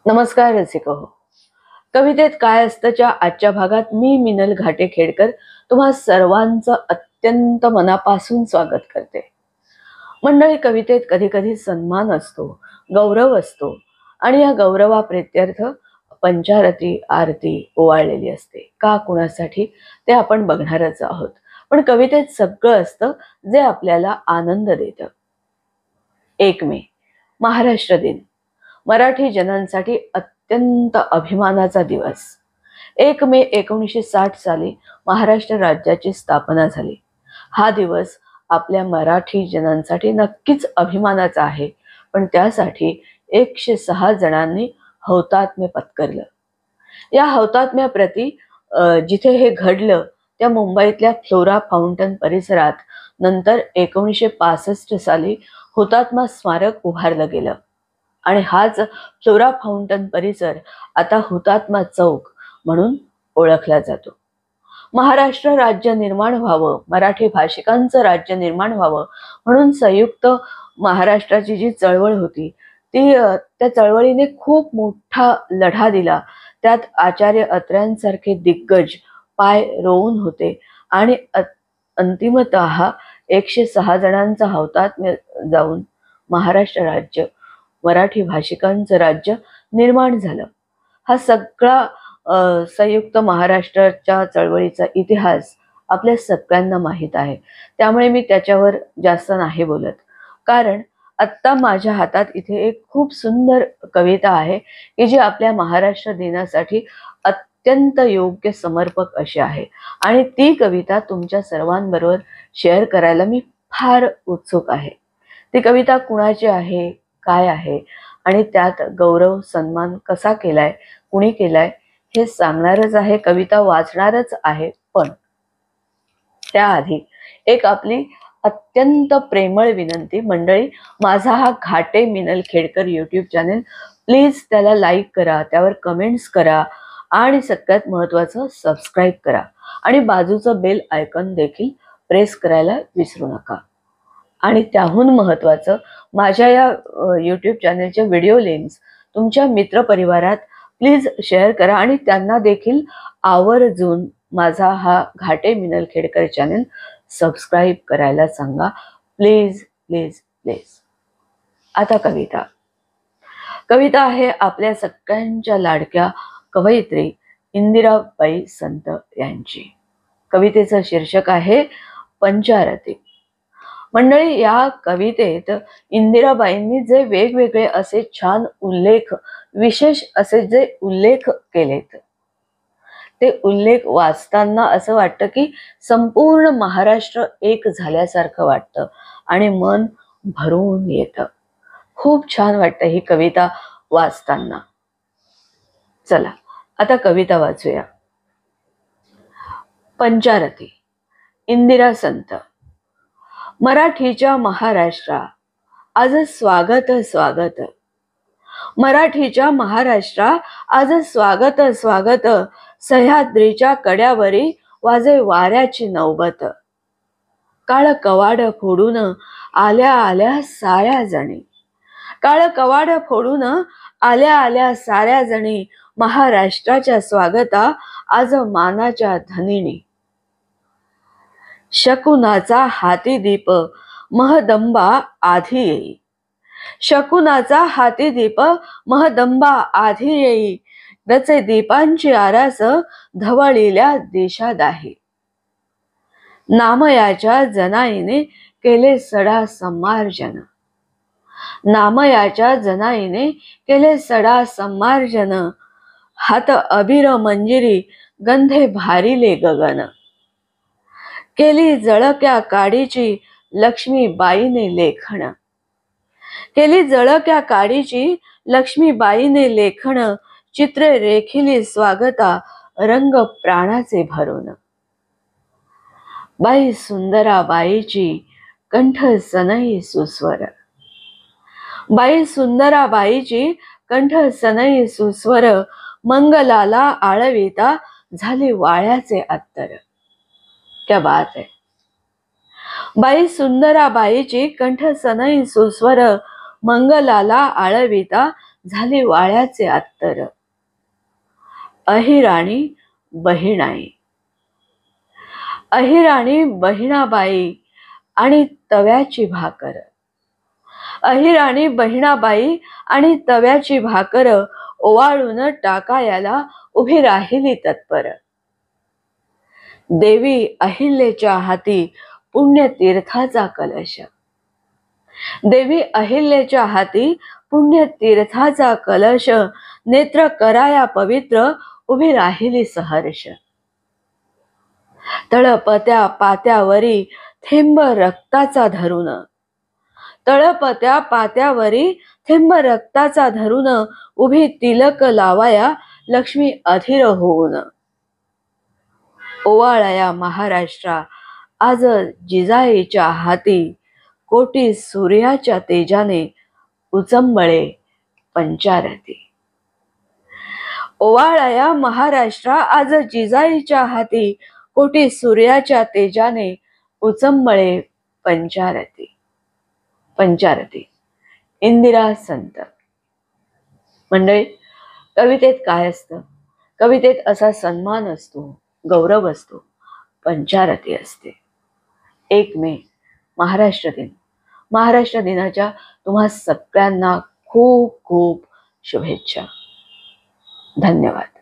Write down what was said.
नमस्कार रसिको हो. कवितेत काय असतंच्या आजच्या भागात मी मिनल घाटे-खेडकर तुम्हा सर्वांचं अत्यंत मनापासून स्वागत करते. मंडळी, कवितेत कधी कधी सन्मान असतो, गौरव असतो आणि या गौरवाप्रित्यर्थ पंचारती आरती ओवाळलेली असते. का, कुणासाठी, ते आपण बघणारच आहोत. पण कवितेत सगळं असतं जे आपल्याला आनंद देतं. 1 मे महाराष्ट्र दिन, मराठी जनांसाठी अत्यंत अभिमानाचा दिवस. 1 मे 1960 साली महाराष्ट्र राज्याची स्थापना झाली. हा दिवस आपल्या मराठी जनांसाठी नक्कीच अभिमानाचा आहे, पण त्यासाठी 106 जणांनी हौतात्म्य पत्करलं. या हौतात्म्याप्रती जिथे हे घडलं त्या मुंबईतल्या फ्लोरा फाउंटन परिसरात नंतर 1965 साली हुतात्मा स्मारक उभारलं गेलं आणि हाच फ्लोरा फाउंटन परिसर आता हुतात्मा चौक म्हणून ओळखला जातो. महाराष्ट्र राज्य निर्माण व्हावं, मराठी भाषिकांचं राज्य निर्माण व्हावं म्हणून संयुक्त महाराष्ट्राची जी चळवळ होती त्या चळवळीने खूप मोठा लढा दिला. त्यात आचार्य अत्र्यांसारखे दिग्गज पाय रोवून होते आणि अंतिमतः 106 जणांचा हौतात्म्य जाऊन महाराष्ट्र राज्य, मराठी भाषिकांचं राज्य निर्माण झालं. हा सगळा संयुक्त महाराष्ट्राच्या चळवळीचा इतिहास आपल्या सगळ्यांना माहीत आहे, त्यामुळे मी त्याच्यावर जास्त नाही बोलत. कारण आत्ता माझ्या हातात इथे एक खूप सुंदर कविता आहे की जी आपल्या महाराष्ट्र दिनासाठी अत्यंत योग्य समर्पक अशी आहे आणि ती कविता तुमच्या सर्वांबरोबर शेअर करायला मी फार उत्सुक आहे. ती कविता कुणाची आहे, काय आहे आणि त्यात गौरव सन्मान कसा केलाय, कुणी केलाय हे सांगणारच आहे, कविता वाचणारच आहे. पण त्याआधी एक आपली अत्यंत प्रेमळ विनंती. मंडळी, माझा हा Ghate Minal Khedkar YouTube channel please त्याला लाईक करा, त्यावर कमेंट्स करा आणि सगळ्यात महत्त्वाचं सबस्क्राईब करा आणि बाजूचं बेल आयकॉन देखील प्रेस करायला विसरू नका. आणि त्याहून महत्त्वाचं, माझ्या या यूट्यूब चॅनेलचे व्हिडिओ लिंक्स तुमच्या मित्रपरिवारात प्लीज शेअर करा आणि त्यांना देखील आवर्जून माझा हा घाटे मिनल खेडकर चॅनेल सबस्क्राईब करायला सांगा. Please please please. आता कविता आहे आपल्या सगळ्यांच्या लाडक्या कवयित्री इंदिराबाई संत यांची. कवितेचं शीर्षक आहे पंचारती. मंडळी, या कवितेत इंदिराबाईंनी जे वेगवेगळे असे छान उल्लेख, विशेष असे जे उल्लेख केलेत, ते उल्लेख वाचताना असं वाटतं की संपूर्ण महाराष्ट्र एक झाल्यासारखं वाटतं आणि मन भरून येतं. खूप छान वाटतं ही कविता वाचताना. चला आता कविता वाचूया. पंचारती, इंदिरा संत. मराठीच्या महाराष्ट्रा आज स्वागत स्वागत. मराठीच्या महाराष्ट्रा आज स्वागत स्वागत. सह्याद्रीच्या कड्यावरी वाजे वाऱ्याची नौबत. काळ कवाड फोडून आल्या आल्या साऱ्या जणी. काळ कवाड फोडून आल्या आल्या साऱ्या जणी. महाराष्ट्राच्या स्वागता आज मानाच्या धनिणी. शकुनाचा हाती दीप महदंबा आधी येई. शकुनाचा हाती दीप महदंबा आधी येई. रचे दीपांची आरास धवळील्या दिशादाही. नामयाच्या जनाईने केले सडा सम्मार्जन. नामयाच्या जनाईने केले सडा सम्मार्जन. हात अबीर मंजिरी गंधे भारिले गगन. केली जळक्या काडीची लक्ष्मीबाईने लेखण. केली जळक्या काडीची लक्ष्मीबाईने लेखण. चित्रे रेखिली स्वागता रंग प्राणाचे भरून. बाई सुंदरा बाईची कंठ सनई सुस्वर. बाई सुंदरा बाईची कंठ सनई सुस्वर. मंगलाला आळविता झाली वाळ्याचे अत्तर. क्या बात है. बाई सुंदरा बाईची कंठ सनई सुस्वर. मंगलाला आळविता झाली वाळ्याचे अत्तर. अहिराणी बहिणाई, अहिराणी बहिणाबाई आणि तव्याची भाकर. अहिराणी बहिणाबाई आणि तव्याची भाकर ओवाळून टाकायला उभी राहिली तत्पर. देवी अहिल्याच्या हाती पुण्यतीर्थाचा कलश. देवी अहिल्याच्या हाती पुण्यतीर्थाचा कलश नेत्र कराया पवित्र उभी राहिली सहर्ष. तळपत्या पात्यावरी थेंब रक्ताचा धरून, तळपत्या पात्यावरी थेंब रक्ताचा धरून उभी तिलक लावाया लक्ष्मी अधीर होऊन. ओवाळया महाराष्ट्रा आज जिजाईच्या हाती कोटी सूर्याच्या तेजाने उचंबळे पंचारती. ओवाळया महाराष्ट्रा आज जिजाईच्या हाती कोटी सूर्याच्या तेजाने उचंबळे पंचारती. पंचारती इंदिरा संत. मंडळी, कवितेत काय असतं? कवितेत असा सन्मान असतो, गौरव असतो, पंचारती असते. 1 मे महाराष्ट्र दिन. महाराष्ट्र दिनाच्या तुम्हा सगळ्यांना खूप खूप शुभेच्छा. धन्यवाद.